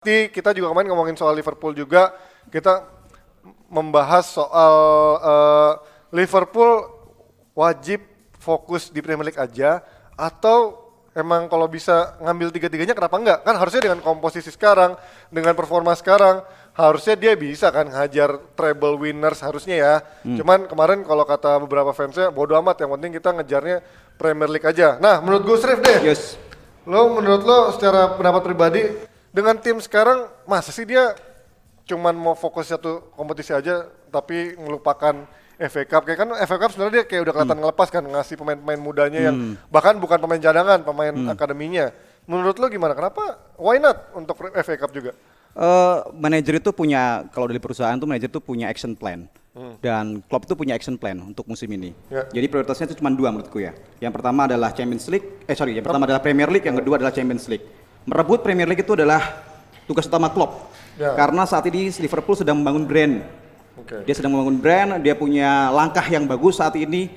Kita juga kemarin ngomongin soal Liverpool juga, kita membahas soal Liverpool wajib fokus di Premier League aja atau emang kalau bisa ngambil tiga-tiganya kenapa enggak? Kan harusnya dengan komposisi sekarang, dengan performa sekarang, harusnya dia bisa kan ngajar treble winners harusnya ya. Cuman kemarin kalau kata beberapa fansnya bodo amat, yang penting kita ngejarnya Premier League aja. Nah menurut gue Srif deh, menurut lo secara pendapat pribadi, dengan tim sekarang masa sih dia cuman mau fokus satu kompetisi aja tapi melupakan FA Cup? Kayak kan FA Cup sebenarnya dia kayak udah kelihatan ngelepas kan, ngasih pemain-pemain mudanya yang bahkan bukan pemain cadangan, pemain akademinya. Menurut lo gimana? Kenapa? Why not untuk FA Cup juga? Manajer itu punya, kalau dari perusahaan tuh manajer itu punya action plan. Dan klub itu punya action plan untuk musim ini. Jadi prioritasnya itu cuma dua menurutku ya. Yang pertama adalah yang pertama adalah Premier League, yang kedua adalah Champions League. Merebut Premier League itu adalah tugas utama klub. Karena saat ini Liverpool sedang membangun brand. Dia sedang membangun brand, dia punya langkah yang bagus saat ini.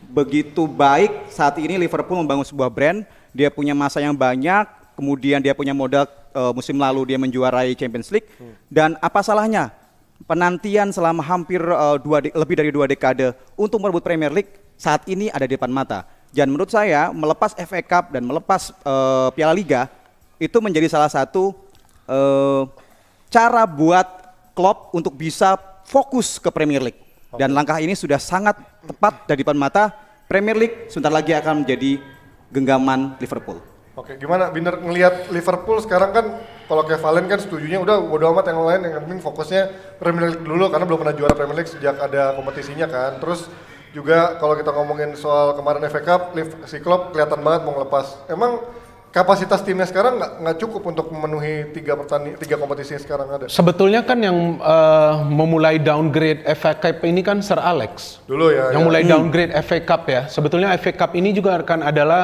Begitu baik saat ini Liverpool membangun sebuah brand, dia punya masa yang banyak, kemudian dia punya modal, musim lalu dia menjuarai Champions League. Dan apa salahnya penantian selama hampir lebih dari 2 dekade untuk merebut Premier League saat ini ada di depan mata. Dan menurut saya melepas FA Cup dan melepas Piala Liga itu menjadi salah satu cara buat klub untuk bisa fokus ke Premier League. Dan langkah ini sudah sangat tepat dari depan mata. Premier League sebentar lagi akan menjadi genggaman Liverpool. Oke, gimana Binder ngelihat Liverpool sekarang kan, kalau kayak Valen kan setujunya udah bodo amat yang lain, yang penting fokusnya Premier League dulu karena belum pernah juara Premier League sejak ada kompetisinya kan. Terus juga kalau kita ngomongin soal kemarin FA Cup, si Klopp kelihatan banget mau ngelepas. Emang kapasitas timnya sekarang nggak cukup untuk memenuhi tiga kompetisi yang sekarang ada? Sebetulnya kan yang memulai downgrade FA Cup ini kan Sir Alex. Dulu ya. Yang mulai downgrade FA Cup ya. Sebetulnya FA Cup ini juga akan adalah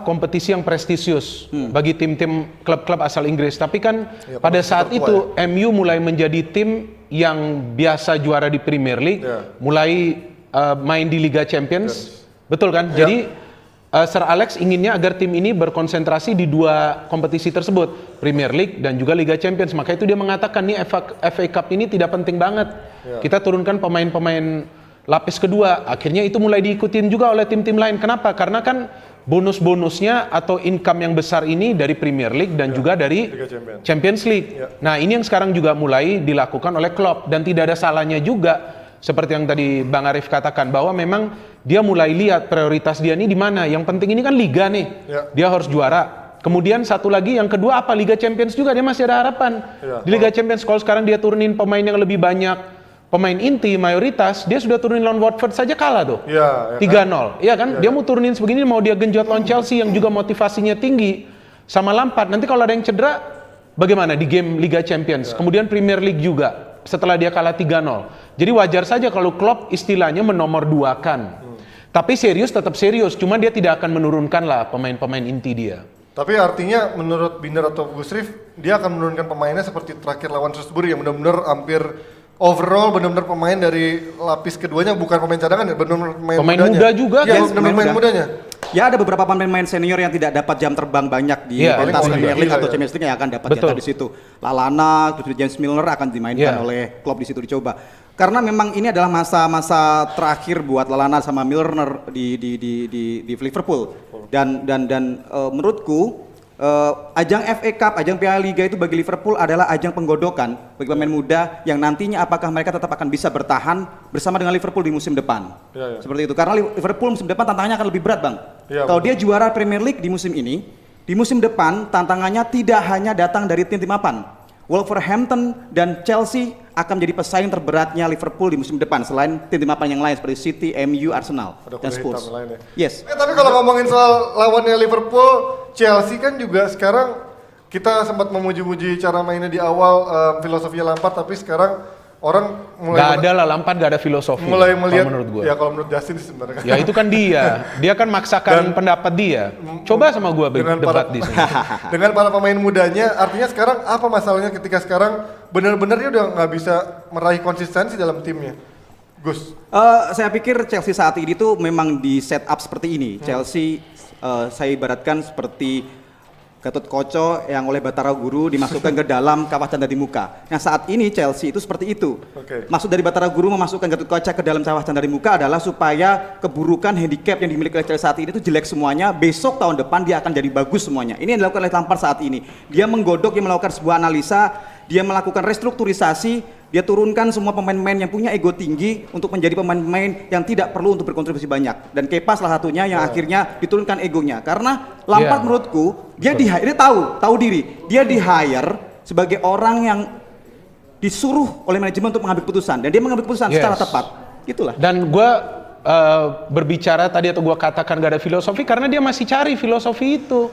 kompetisi yang prestisius bagi tim-tim klub-klub asal Inggris. Tapi kan pada saat itu MU mulai menjadi tim yang biasa juara di Premier League, mulai main di Liga Champions. Betul kan? Jadi Sir Alex inginnya agar tim ini berkonsentrasi di dua kompetisi tersebut, Premier League dan juga Liga Champions. Maka itu dia mengatakan nih FA Cup ini tidak penting banget. Kita turunkan pemain-pemain lapis kedua. Akhirnya itu mulai diikutin juga oleh tim-tim lain. Kenapa? Karena kan bonus-bonusnya atau income yang besar ini dari Premier League dan juga dari Champions League. Nah ini yang sekarang juga mulai dilakukan oleh Klopp. Dan tidak ada salahnya juga, seperti yang tadi Bang Arif katakan, bahwa memang dia mulai lihat prioritas dia ini di mana. Yang penting ini kan Liga nih, dia harus juara. Kemudian satu lagi, yang kedua apa? Liga Champions juga dia masih ada harapan. Di Liga Champions, kalau sekarang dia turunin pemain yang lebih banyak, pemain inti mayoritas, dia sudah turunin lawan Watford saja kalah tuh. 3-0. Iya kan? Dia mau turunin sebegini, mau dia genjot lawan Chelsea yang juga motivasinya tinggi sama Lampard. Nanti kalau ada yang cedera, bagaimana di game Liga Champions? Kemudian Premier League juga setelah dia kalah 3-0. Jadi wajar saja kalau Klopp istilahnya menomorduakan. Tapi serius tetap serius, cuma dia tidak akan menurunkan lah pemain-pemain inti dia. Tapi artinya menurut Binder atau Gus Rif, dia akan menurunkan pemainnya seperti terakhir lawan Shrewsbury yang benar-benar hampir overall benar-benar pemain dari lapis keduanya, bukan pemain cadangan ya, benar-benar pemain muda juga ya, kan? pemain mudanya. Ya ada beberapa pemain senior yang tidak dapat jam terbang banyak di pentas Premier League atau Champions League yang akan dapat jatah di situ. Lalana, terus James Milner akan dimainkan oleh klub di situ dicoba. Karena memang ini adalah masa-masa terakhir buat Lalana sama Milner di Liverpool. Dan menurutku ajang FA Cup, ajang Piala Liga itu bagi Liverpool adalah ajang penggodokan bagi pemain muda yang nantinya apakah mereka tetap akan bisa bertahan bersama dengan Liverpool di musim depan. Seperti itu. Karena Liverpool musim depan tantangannya akan lebih berat, Bang. Kalau dia juara Premier League di musim ini, di musim depan tantangannya tidak hanya datang dari tim-tim papan. Wolverhampton dan Chelsea akan menjadi pesaing terberatnya Liverpool di musim depan selain tim-tim papan yang lain seperti City, MU, Arsenal, dan Spurs. Tapi kalau ngomongin soal lawannya Liverpool, Chelsea kan juga sekarang kita sempat memuji-muji cara mainnya di awal, filosofinya Lampard, tapi sekarang orang mulai gak ada lah, Lampard gak ada filosofi. Mulai melihat, menurut gue. ya kalau menurut Justin sebenarnya. Ya itu kan dia kan maksakan pendapat dia. Coba sama gue debat di sini. Dengan para pemain mudanya, artinya sekarang apa masalahnya ketika sekarang benar-benar dia udah nggak bisa meraih konsistensi dalam timnya, Gus? Saya pikir Chelsea saat ini tuh memang di set up seperti ini. Chelsea saya ibaratkan seperti Gatotkoco yang oleh Batara Guru dimasukkan ke dalam kawah canda di muka. Nah saat ini Chelsea itu seperti itu. Maksud dari Batara Guru memasukkan Gatotkoco ke dalam kawah canda di muka adalah supaya keburukan handicap yang dimiliki oleh Chelsea saat ini itu jelek semuanya. Besok tahun depan dia akan jadi bagus semuanya. Ini yang dilakukan oleh Lampard saat ini. Dia menggodok, dia melakukan sebuah analisa, dia melakukan restrukturisasi. Dia turunkan semua pemain-pemain yang punya ego tinggi untuk menjadi pemain-pemain yang tidak perlu untuk berkontribusi banyak. Dan Kepa salah satunya yang akhirnya diturunkan egonya. Karena Lampard menurutku, dia tahu diri. Dia di-hire sebagai orang yang disuruh oleh manajemen untuk mengambil keputusan. Dan dia mengambil keputusan secara tepat. Itulah. Dan gue berbicara tadi atau gue katakan gak ada filosofi karena dia masih cari filosofi itu.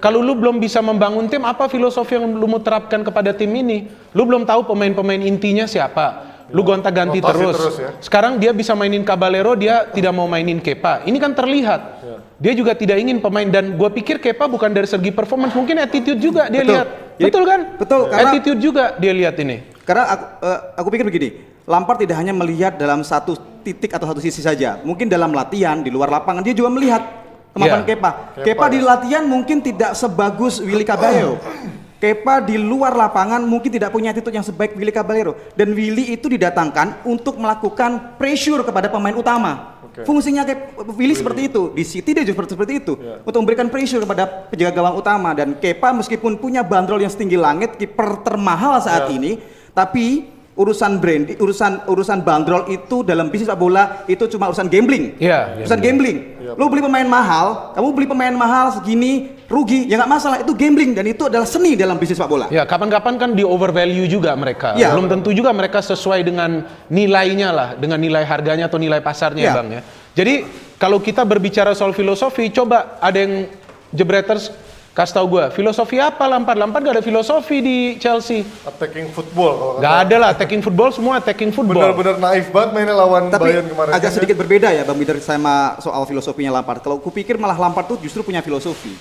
Kalau lu belum bisa membangun tim, apa filosofi yang lu mau terapkan kepada tim ini? Lu belum tahu pemain-pemain intinya siapa. Lu gonta-ganti terus. Ya. Sekarang dia bisa mainin Caballero, dia tidak mau mainin Kepa. Ini kan terlihat. Dia juga tidak ingin pemain, dan gue pikir Kepa bukan dari segi performance, mungkin attitude juga dia lihat. Betul kan? Betul. Attitude juga dia lihat ini. Karena aku pikir begini, Lampard tidak hanya melihat dalam satu titik atau satu sisi saja. Mungkin dalam latihan, di luar lapangan, dia juga melihat kemampuan Kepa di latihan mungkin tidak sebagus Willy Caballero. Kepa di luar lapangan mungkin tidak punya attitude yang sebaik Willy Caballero. Dan Willy itu didatangkan untuk melakukan pressure kepada pemain utama. Fungsinya Willy seperti itu. Di City dia juga seperti itu. Untuk memberikan pressure kepada penjaga gawang utama. Dan Kepa meskipun punya bandrol yang setinggi langit, kiper termahal saat ini, tapi urusan brand, urusan bandrol itu dalam bisnis sepak bola itu cuma urusan gambling. Urusan gambling. Lu beli pemain mahal, kamu beli pemain mahal segini rugi, ya nggak masalah, itu gambling dan itu adalah seni dalam bisnis sepak bola. Ya, kapan-kapan kan di overvalue juga mereka. Belum tentu juga mereka sesuai dengan nilainya lah, dengan nilai harganya atau nilai pasarnya, Bang ya. Jadi kalau kita berbicara soal filosofi, coba ada yang jebreters kasih tau gue, filosofi apa Lampard? Lampard gak ada filosofi di Chelsea. Attacking football. Gak ada lah, attacking football, semua attacking football. Bener-bener naif banget mainnya lawan Bayern kemarin. Tapi agak sedikit berbeda ya Bang Binder sama soal filosofinya Lampard. Kalau kupikir malah Lampard tuh justru punya filosofi.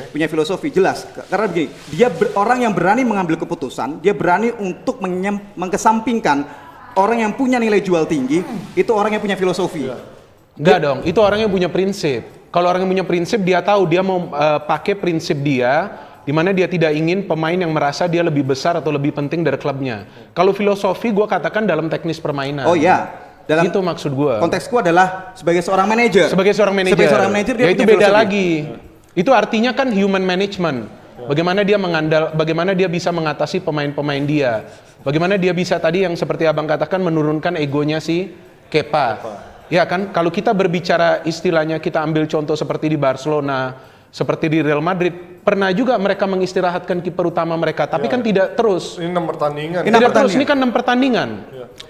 Punya filosofi, jelas. Karena begini, dia orang yang berani mengambil keputusan, dia berani untuk mengesampingkan orang yang punya nilai jual tinggi, itu orang yang punya filosofi. Enggak dong, itu orang yang punya prinsip. Kalau orang yang punya prinsip, dia tahu dia mau pakai prinsip dia, di mana dia tidak ingin pemain yang merasa dia lebih besar atau lebih penting dari klubnya. Kalau filosofi, gue katakan dalam teknis permainan. Oh iya, dalam itu maksud gue. Konteksku adalah sebagai seorang manajer. Sebagai seorang manajer, dia ya itu beda lagi. Itu artinya kan human management. Bagaimana dia bagaimana dia bisa mengatasi pemain-pemain dia. Bagaimana dia bisa tadi yang seperti abang katakan menurunkan egonya si Kepa. Ya kan, kalau kita berbicara istilahnya kita ambil contoh seperti di Barcelona, seperti di Real Madrid, pernah juga mereka mengistirahatkan kiper utama mereka, tapi kan tidak terus. Ini 6 pertandingan. Ini kan 6 pertandingan.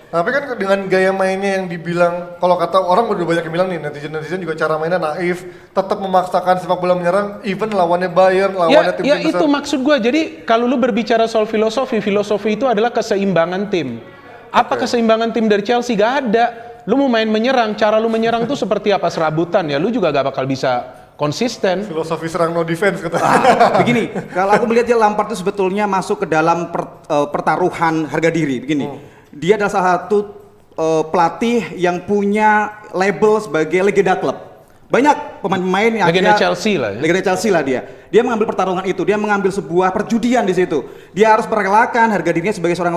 Tapi kan dengan gaya mainnya yang dibilang, kalau kata orang udah banyak yang bilang nih, netizen juga cara mainnya naif, tetap memaksakan sepak bola menyerang, even lawannya Bayern, lawannya tim besar. Ya itu maksud gue, jadi kalau lu berbicara soal filosofi itu adalah keseimbangan tim. Apa keseimbangan tim dari Chelsea? Gak ada. Lu mau main menyerang, cara lu menyerang tuh seperti apa serabutan ya, lu juga gak bakal bisa konsisten. Filosofi serang no defense kata. Begini, kalau aku melihatnya Lampard itu sebetulnya masuk ke dalam pertaruhan harga diri. Begini, dia adalah salah satu pelatih yang punya label sebagai legenda klub. Banyak pemain-pemain yang legenda Chelsea lah ya. Legenda Chelsea lah dia. Dia mengambil pertarungan itu, dia mengambil sebuah perjudian di situ. Dia harus merelakan harga dirinya sebagai seorang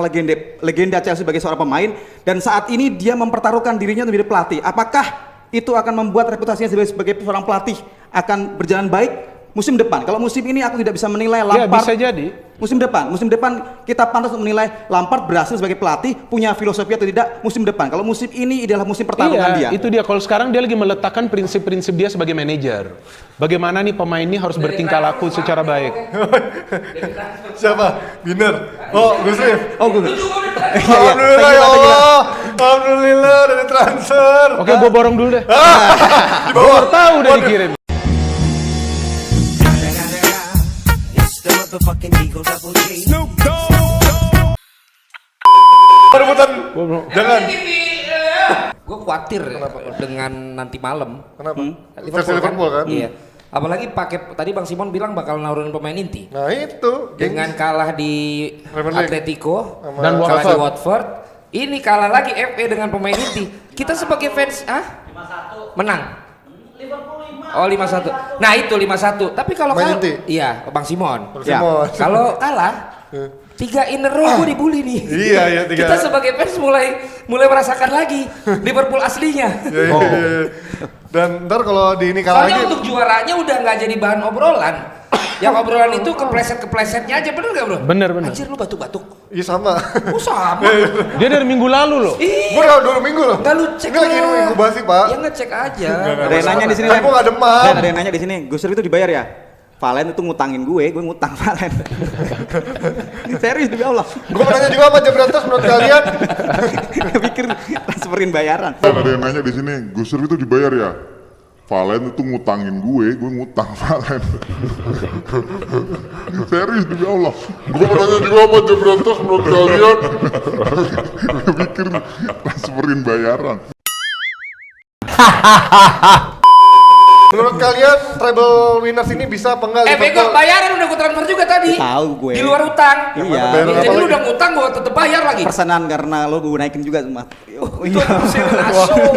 legenda Chelsea, sebagai seorang pemain, dan saat ini dia mempertaruhkan dirinya menjadi pelatih. Apakah itu akan membuat reputasinya sebagai seorang pelatih akan berjalan baik musim depan? Kalau musim ini aku tidak bisa menilai Lampard. Ya bisa jadi. Musim depan kita pantas untuk menilai Lampard berhasil sebagai pelatih, punya filosofi atau tidak musim depan. Kalau musim ini adalah musim pertarungan dia. Itu dia. Kalau sekarang dia lagi meletakkan prinsip-prinsip dia sebagai manajer. Bagaimana nih pemain ini harus bertingkah laku secara baik. Siapa? Biner. Oh, Gus Rif. Oh, gue. Alhamdulillah ya Allah. Alhamdulillah dari transfer. Oke, gue borong dulu deh. Di bawah. Tahu udah dikirim. Perebutan. Jangan. Gue khawatir dengan nanti malam. Kenapa? Versi Liverpool kan? Iya. Apalagi pakai tadi Bang Simon bilang bakal naruhin pemain inti. Nah itu. Dengan kalah di Atletico dan kalah di Watford, ini kalah lagi FA dengan pemain inti. Kita sebagai fans, menang. Liverpool 5 Oh 5-1. Nah itu 5-1. Tapi kalau Main kalah, inti? iya Bang Simon. Bang Ya. Simon. Kalau kalah 3 in a row gue dibully nih. Iya, iya, 3. Kita sebagai fans mulai merasakan lagi Liverpool aslinya. Iya, iya, iya. Dan ntar kalau di ini kalah Soalnya lagi, untuk juaranya udah nggak jadi bahan obrolan. Yang obrolan itu kepleset-keplesetnya aja, bener gak bro? Bener. Anjir lu batuk-batuk. iya sama. Oh sama. Dia dari minggu lalu loh. Gue Iya. udah 2 minggu loh. Enggak lu cek Ini lagi lah. inkubasi pak. Ya ngecek aja. Ada yang nanya di sini. Kan Len. gue gak demam. Dan ada yang nanya di sini, Gus Dur itu dibayar ya? Valen itu ngutangin gue ngutang Valen. Serius demi Allah. Gue mau nanya juga sama Jebrantas menurut kalian. Pikir transferin bayaran. Dan ada yang nanya di sini, Gus Dur itu dibayar ya? Valen itu ngutangin gue ngutang Valen. Serius demi Allah. Gue mau nanya juga sama Jebrantas menurut kalian. Pikir transferin bayaran. Menurut kalian treble winners ini bisa apa enggak? Bego bayaran udah gue transfer juga tadi. Tahu gue. Di luar utang. Iya. Bayar Jadi apa lu lagi? udah ngutang gue tetep bayar lagi. Persenan karena lo gue naikin juga sama. Oh, Itu iya. mesin Wah, langsung.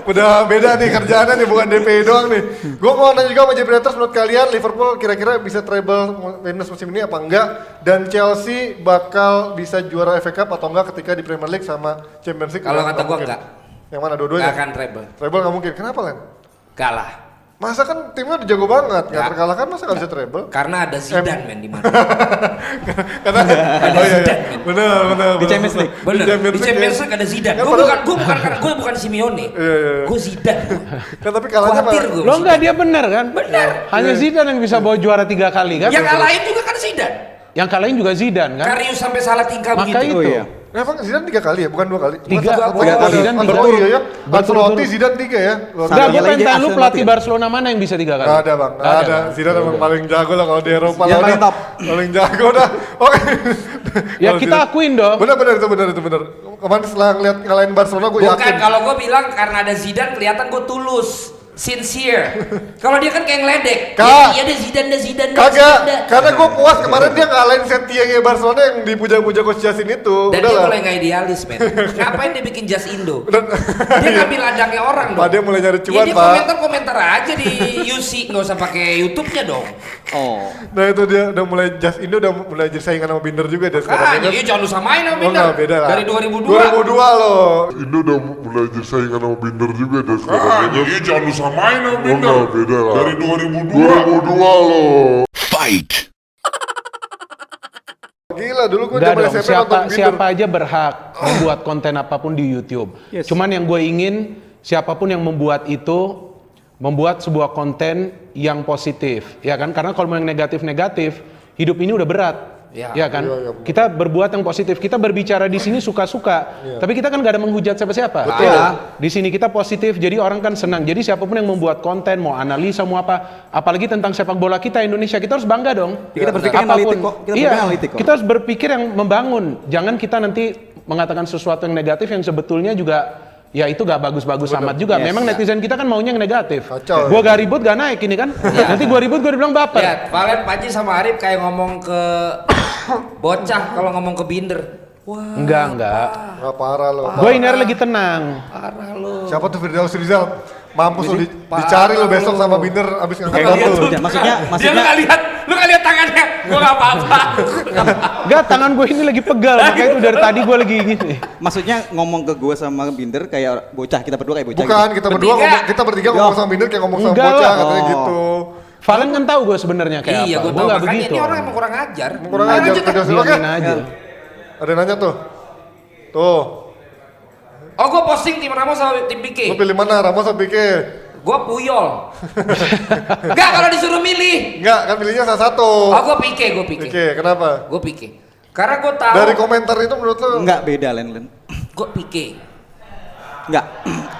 udah beda nih kerjaannya nih, bukan DPI doang nih. Gue mau nanya juga sama Jebrantas, menurut kalian Liverpool kira-kira bisa treble winners musim ini apa enggak? Dan Chelsea bakal bisa juara FA Cup atau enggak ketika di Premier League sama Champions League? Kalau Nggak kata gua mungkin. enggak. Yang mana dua-duanya? Gak akan treble. Treble nggak mungkin. Kenapa Len? Kalah. Masa kan timnya udah jago banget, nggak Nggak. terkalahkan masa nggak bisa treble? Karena ada Zidane men di mana. Karena oh iya, iya. benar. Di Champions League. Bener. Di Champions League ada Zidane. Ya, Gue padahal- bukan Simeone. Iya. Gue Zidane. Kan tapi kalahnya Khawatir malah- gue. Lo enggak, dia bener kan? Bener. Hanya Zidane yang bisa bawa juara 3 kali kan? Yang kalahin juga kan Zidane. Yang kalahin juga Zidane kan? Karius sampai salah tingkah Maka begitu. itu. Oh, iya. Emang Zidane 3 kali ya, bukan 2 kali? Bukan Tiga. satu- Tiga kali. ada- Zidane ada- tiga. Oh iya ya, Betul, Ancelotti betul. Zidane 3 ya? Luar Enggak, biasa. gue Lagi pengen tahu lu Arsenal pelatih ya? Barcelona mana yang bisa 3 kali? Gak ada bang, gak ada. Zidane emang paling jago lah kalau di Eropa Yang lah. paling udah. top. Paling jago dah. Oke. Ya Kalau kita Zidane- akuin dong. Bener itu bener. Kemarin setelah ngeliat ngalahin Barcelona gue Bukan, yakin. kalau gue bilang karena ada Zidane kelihatan gue tulus, sincere. Kalau dia kan kayak ngeledek. Kak. Iya ada Zidane. Kagak, karena gue puas kemarin dia ngalahin Setien Barcelona yang dipuja-puja Coach Jasin itu. Dan Udah dia lah. mulai nggak idealis men. Ngapain dia bikin Just Indo? Dan- Dia ngambil ladangnya orang dong. Pak, dia mulai nyari Ya, cuan, dia Pak. komentar aja di UC, nggak usah pakai YouTube-nya dong. Oh. Nah itu dia udah mulai Just Indo udah mulai jadi saingan sama Binder juga dia sekarang. Makanya, iya jangan lu samain sama Oh, Binder. nggak, beda lah. Dari 2002. 2002 loh. Indo udah mulai jadi saingan sama Binder juga deh sekarang. Iya jangan lu samain sama Binder. Oh beda lah. Dari 2002 loh. Gila dulu gue Enggak zaman dong, SMP nonton Binder. siapa aja berhak membuat konten apapun di YouTube. Yes. Cuman yang gue ingin, siapapun yang membuat itu, membuat sebuah konten yang positif. Ya kan, karena kalau yang negatif-negatif, hidup ini udah berat. Ya kan, Iya, kita berbuat yang positif. Kita berbicara di sini suka-suka, tapi kita kan gak ada menghujat siapa-siapa. Betul. Ya, di sini kita positif, jadi orang kan senang. Jadi siapapun yang membuat konten, mau analisa, mau apa, apalagi tentang sepak bola kita Indonesia, kita harus bangga dong. Kita berpikir Apapun. analitik kok. Kita berpikir Iya, analitik kok. kita harus berpikir yang membangun. Jangan kita nanti mengatakan sesuatu yang negatif yang sebetulnya juga ya itu gak bagus-bagus amat juga. Yes. Memang netizen kita kan maunya yang negatif. Kacau, Gua gak ribut gak naik ini kan. Nanti gua ribut gua dibilang baper. Lihat, Valen, Panji sama Arif kayak ngomong ke bocah kalau ngomong ke Binder. Wah, Enggak. Gak parah loh. Gua ini hari lagi tenang. parah lo. Siapa tuh Firdaus Rizal? Mampus lu dicari lu besok sama Binder abis ngangkat Kayak kartu. gitu. Maksudnya Dia lu nggak lihat tangannya. Gua nggak apa-apa. Enggak, tangan gue ini lagi pegal. Makanya itu dari tadi gua lagi gini. maksudnya ngomong ke gue sama Binder kayak bocah, kita berdua kayak bocah. Bukan, gitu. kita berdua Bertiga. ngomong, kita bertiga ngomong sama Binder kayak ngomong sama Enggak bocah lah. katanya Oh. gitu. Valen kan tahu gue sebenarnya kayak Iya, apa. gua Gua tahu nggak makanya begitu. ini orang emang kurang ajar. Kurang Nah, ajar lanjut, Firdaus. Oke. Diamin aja. Ada yang nanya tuh. Tuh, Oh, gua posting tim Ramos sama tim lu Pique. pilih mana? Ramos atau Pique? Gua Puyol. Enggak, kalau disuruh milih. Enggak, kan pilihnya salah satu. Oh, gua Pique. Pique, kenapa? Gua Pique. Karena gua tahu. Dari komentar itu menurut lu? Enggak beda Len. Gua Pique. Enggak.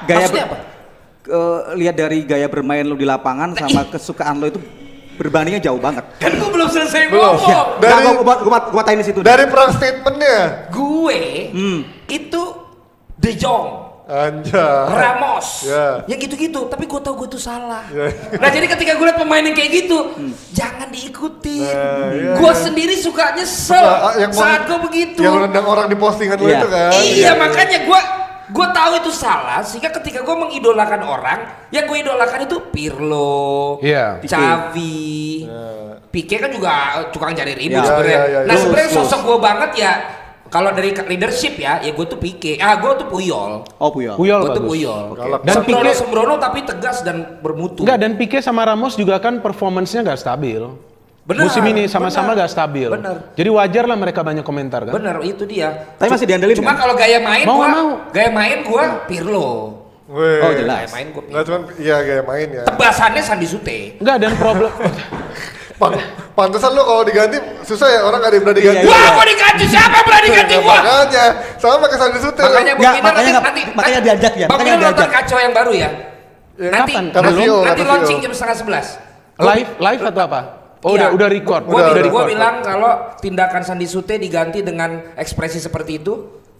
Gaya Maksudnya apa? Lihat dari gaya bermain lu di lapangan sama kesukaan lu itu berbandingnya jauh banget. Kan gua belum selesai Belum. ngomong. Dari- Gua tahin di situ. Dari perang statementnya. Gue itu De Jong. Anjay. Ramos, Ya. yang gitu-gitu, tapi gue tau gue tuh salah. Ya. Nah jadi ketika gue liat pemain yang kayak gitu, jangan diikuti. Nah, iya, Gue iya. sendiri suka nyesel Suka, yang saat gue begitu. Yang lu nendang orang di postingan lu Iya. itu kan. Iya makanya gue gue tahu itu salah sehingga ketika gue mengidolakan orang, yang gue idolakan itu Pirlo, Iya. Xavi, Pique kan juga tukang cari ribut Ya, sebenarnya. ya, ya, Nah ya. sebenarnya sosok gue banget ya, kalau dari leadership ya gue tuh Pique, gue tuh Puyol. Oh Puyol. Puyol Gue tuh bagus. Puyol. Galak. Dan Pique- Sembrono tapi tegas dan bermutu. Enggak, dan Pique sama Ramos juga kan performance-nya nggak stabil. Benar, Musim ini sama-sama benar, nggak stabil. benar. Jadi wajar lah mereka banyak komentar kan. Bener, itu dia. Tapi masih diandelin Cuma kan? kalau gaya main Mau gua, nggak mau? gaya main gua Pirlo. Weh. Oh jelas. Gaya main gua Nggak Pirlo. cuman, iya gaya main ya. Tebasannya Sandi Sute. Enggak, dan problem Pantesan lo kalau diganti susah ya, orang ada yang berani ganti. Iya, Wah, gua diganti, siapa yang berani ganti gua? Makanya, sama kayak Sandi Sute. Makanya Bang Nggak, Minar makanya nanti, nggak- makanya diajak ya, Bang makanya Minar nonton diajak. kacau yang baru ya. Ya, Nanti, kapan? Kata Belum? Vio, nanti kata launching Vio. jam 10:30. live atau apa? Oh, Iya. udah record. Gua Udah record. bilang kalau tindakan Sandi Sute diganti dengan ekspresi seperti itu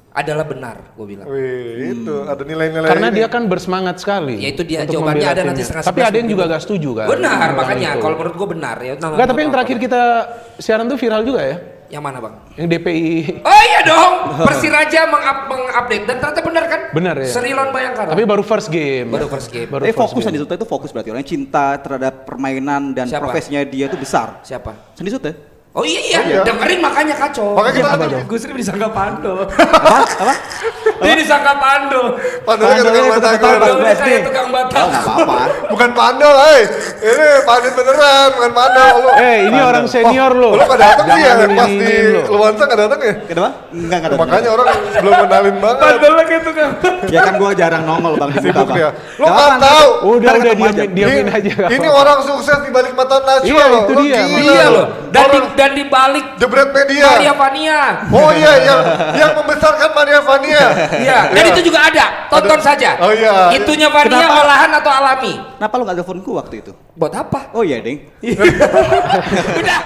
adalah benar, gua bilang. Wih, itu ada nilai-nilai. Karena ini. dia kan bersemangat sekali. Ya itu dia, untuk jawabannya membela ada nanti timnya. setengah Tapi 11 ada yang juga begitu. gak setuju kan. Benar, Tentang makanya itu. kalau menurut gua benar ya. Enggak, tapi yang terakhir kita siaran tuh viral juga ya. Yang mana, Bang? Yang DPI. Oh iya dong, Persiraja mengupdate dan ternyata benar kan? Benar ya. Serilon Bayangkara. Tapi baru first game. Baru first game. Baru Tapi first fokus game. Sandi Sute itu fokus berarti orangnya cinta terhadap permainan dan Siapa? profesinya dia itu besar. Siapa? Sandi Sute. Oh iya, iya. dengerin makanya kacau. Makanya kita Apa tuh dong? Gus Ri disangka Pando. Apa? Dia disangka Pando. Pandolnya kan tukang Pandolnya batagor. tukang Pando Pas kayak SD. tukang Oh batang. nggak apa-apa. Bukan pandol, ini pandit beneran, bukan pandol. Lu, Ini orang senior loh. lu nggak datang sih ya, Jangan pas di ini-iniin lo. Luansa nggak datang ya? Kenapa? Enggak ada. Makanya orang belum kenalin banget. Pandolnya kayak tukang. Ya kan gua jarang nongol Bang di muka Sibuk Bang. dia. Lu Nggak nggak apa-apa, tahu. Udah Ntar ketemu aja. diamin aja. nggak Ini apa-apa. orang sukses di balik mata Najwa Iya, loh. itu Lu dia, gila. Iya loh. Orang Dan di balik jebret media. Maria Vania. Oh iya, yang membesarkan Maria Vania. Iya, dan itu juga ada. Tonton saja. Oh iya. Itunya Vania Kenapa? olahan atau alami? Kenapa lu nggak teleponku waktu itu? Buat apa? Oh iya, Ding. Udah.